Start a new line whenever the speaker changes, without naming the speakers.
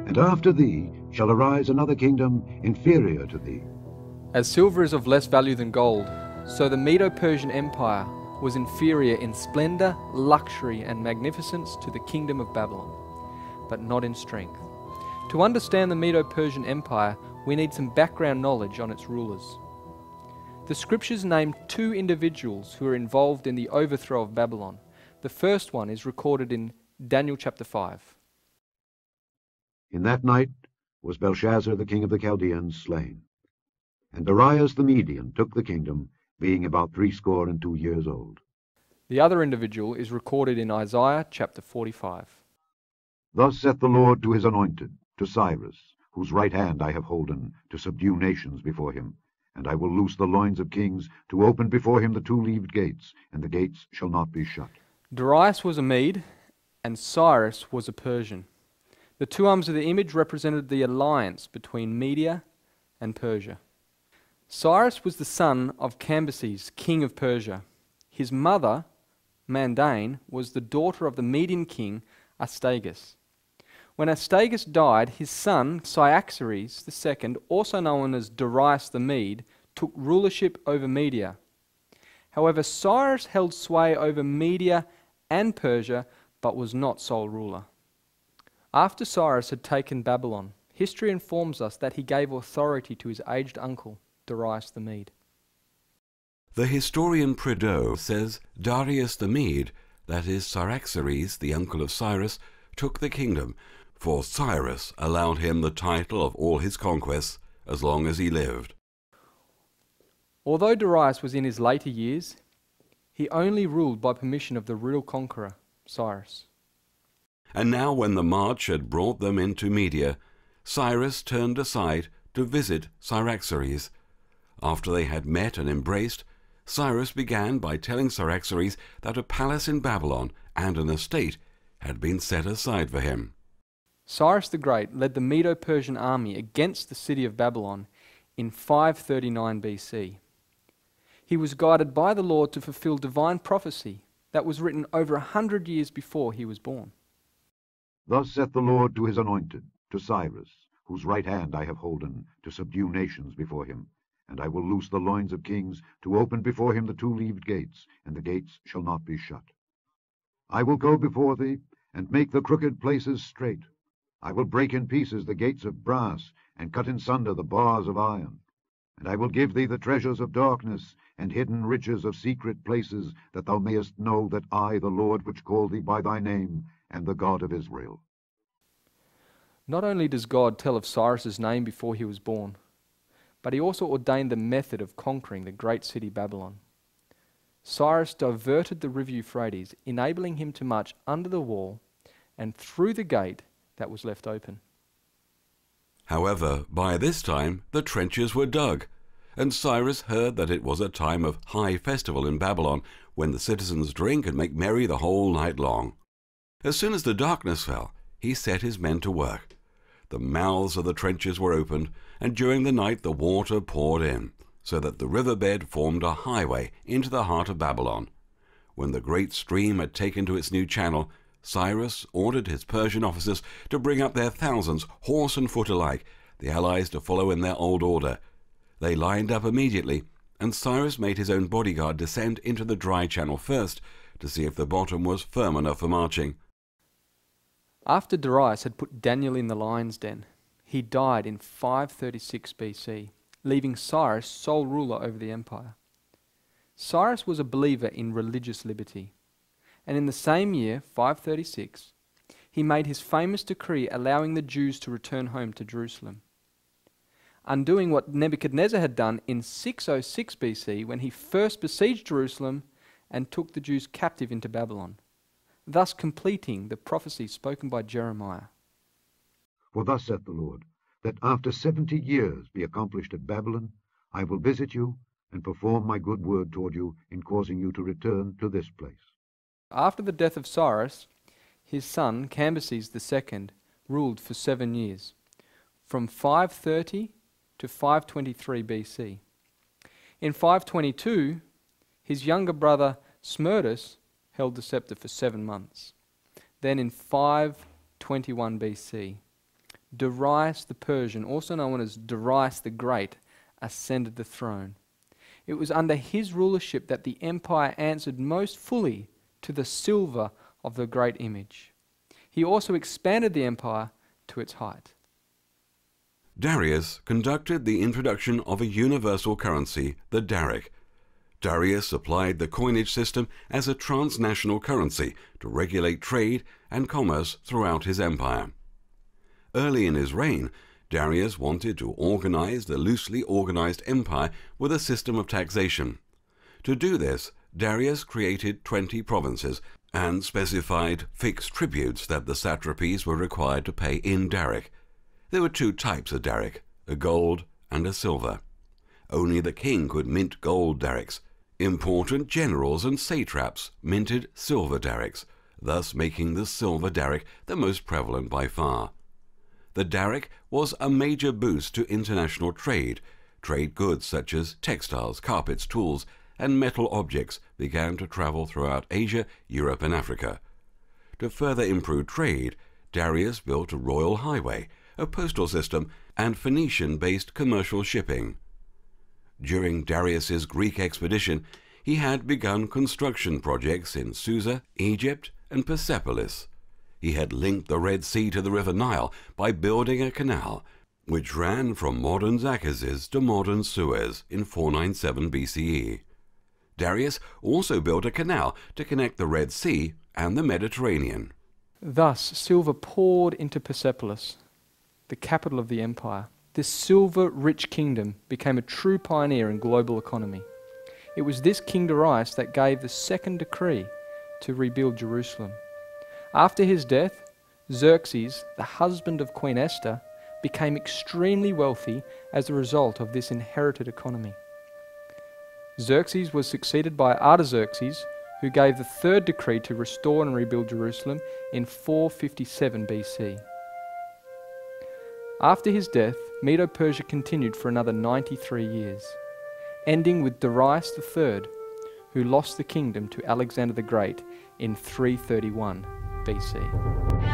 And after thee shall arise another kingdom inferior to thee.
As silver is of less value than gold, so the Medo-Persian Empire was inferior in splendor, luxury, and magnificence to the kingdom of Babylon, but not in strength. To understand the Medo-Persian Empire, we need some background knowledge on its rulers. The scriptures name two individuals who are involved in the overthrow of Babylon. The first one is recorded in Daniel chapter 5.
In that night was Belshazzar the king of the Chaldeans slain. And Darius the Median took the kingdom, being about 62 years old.
The other individual is recorded in Isaiah chapter 45.
Thus saith the Lord to his anointed, to Cyrus, whose right hand I have holden, to subdue nations before him. And I will loose the loins of kings, to open before him the two-leaved gates, and the gates shall not be shut.
Darius was a Mede, and Cyrus was a Persian. The two arms of the image represented the alliance between Media and Persia. Cyrus was the son of Cambyses, king of Persia. His mother, Mandane, was the daughter of the Median king Astyages. When Astyages died, his son, Cyaxares II, also known as Darius the Mede, took rulership over Media. However, Cyrus held sway over Media and Persia, but was not sole ruler. After Cyrus had taken Babylon, history informs us that he gave authority to his aged uncle, Darius the Mede.
The historian Prideaux says Darius the Mede, that is Cyaxares, the uncle of Cyrus, took the kingdom, for Cyrus allowed him the title of all his conquests as long as he lived.
Although Darius was in his later years, he only ruled by permission of the real conqueror, Cyrus.
And now when the march had brought them into Media, Cyrus turned aside to visit Cyaxares. After they had met and embraced, Cyrus began by telling Cyaxares that a palace in Babylon and an estate had been set aside for him.
Cyrus the Great led the Medo-Persian army against the city of Babylon in 539 BC. He was guided by the Lord to fulfill divine prophecy that was written over 100 years before he was born.
Thus saith the Lord to his anointed, to Cyrus, whose right hand I have holden, to subdue nations before him. And I will loose the loins of kings, to open before him the two-leaved gates, and the gates shall not be shut. I will go before thee, and make the crooked places straight. I will break in pieces the gates of brass, and cut in sunder the bars of iron. And I will give thee the treasures of darkness, and hidden riches of secret places, that thou mayest know that I, the Lord, which call thee by thy name, am the God of Israel.
Not only does God tell of Cyrus's name before he was born, but he also ordained the method of conquering the great city Babylon. Cyrus diverted the river Euphrates, enabling him to march under the wall and through the gate that was left open.
However, by this time the trenches were dug, and Cyrus heard that it was a time of high festival in Babylon, when the citizens drink and make merry the whole night long. As soon as the darkness fell, he set his men to work. The mouths of the trenches were opened, and during the night the water poured in, so that the riverbed formed a highway into the heart of Babylon. When the great stream had taken to its new channel, Cyrus ordered his Persian officers to bring up their thousands, horse and foot alike, the allies to follow in their old order. They lined up immediately, and Cyrus made his own bodyguard descend into the dry channel first, to see if the bottom was firm enough for marching.
After Darius had put Daniel in the lion's den, he died in 536 BC, leaving Cyrus sole ruler over the empire. Cyrus was a believer in religious liberty, and in the same year, 536, he made his famous decree allowing the Jews to return home to Jerusalem, undoing what Nebuchadnezzar had done in 606 BC when he first besieged Jerusalem and took the Jews captive into Babylon, thus completing the prophecy spoken by Jeremiah.
For thus saith the Lord, that after 70 years be accomplished at Babylon, I will visit you, and perform my good word toward you, in causing you to return to this place.
After the death of Cyrus, his son Cambyses II ruled for 7 years, from 530 to 523 BC. In 522, his younger brother Smerdis held the scepter for 7 months. Then in 521 BC, Darius the Persian, also known as Darius the Great, ascended the throne. It was under his rulership that the empire answered most fully to the silver of the great image. He also expanded the empire to its height.
Darius conducted the introduction of a universal currency, the daric. Darius applied the coinage system as a transnational currency to regulate trade and commerce throughout his empire. Early in his reign, Darius wanted to organize the loosely organized empire with a system of taxation. To do this, Darius created 20 provinces and specified fixed tributes that the satrapies were required to pay in daric. There were two types of daric, a gold and a silver. Only the king could mint gold darics. Important generals and satraps minted silver darics, thus making the silver daric the most prevalent by far. The daric was a major boost to international trade. Trade goods such as textiles, carpets, tools, and metal objects began to travel throughout Asia, Europe, and Africa. To further improve trade, Darius built a royal highway, a postal system, and Phoenician-based commercial shipping. During Darius's Greek expedition, he had begun construction projects in Susa, Egypt, and Persepolis. He had linked the Red Sea to the River Nile by building a canal, which ran from modern Zacchaeus to modern Suez in 497 BCE. Darius also built a canal to connect the Red Sea and the Mediterranean.
Thus, silver poured into Persepolis, the capital of the empire. This silver-rich kingdom became a true pioneer in global economy. It was this King Darius that gave the second decree to rebuild Jerusalem. After his death, Xerxes, the husband of Queen Esther, became extremely wealthy as a result of this inherited economy. Xerxes was succeeded by Artaxerxes, who gave the third decree to restore and rebuild Jerusalem in 457 BC. After his death, Medo-Persia continued for another 93 years, ending with Darius III, who lost the kingdom to Alexander the Great in 331 BC.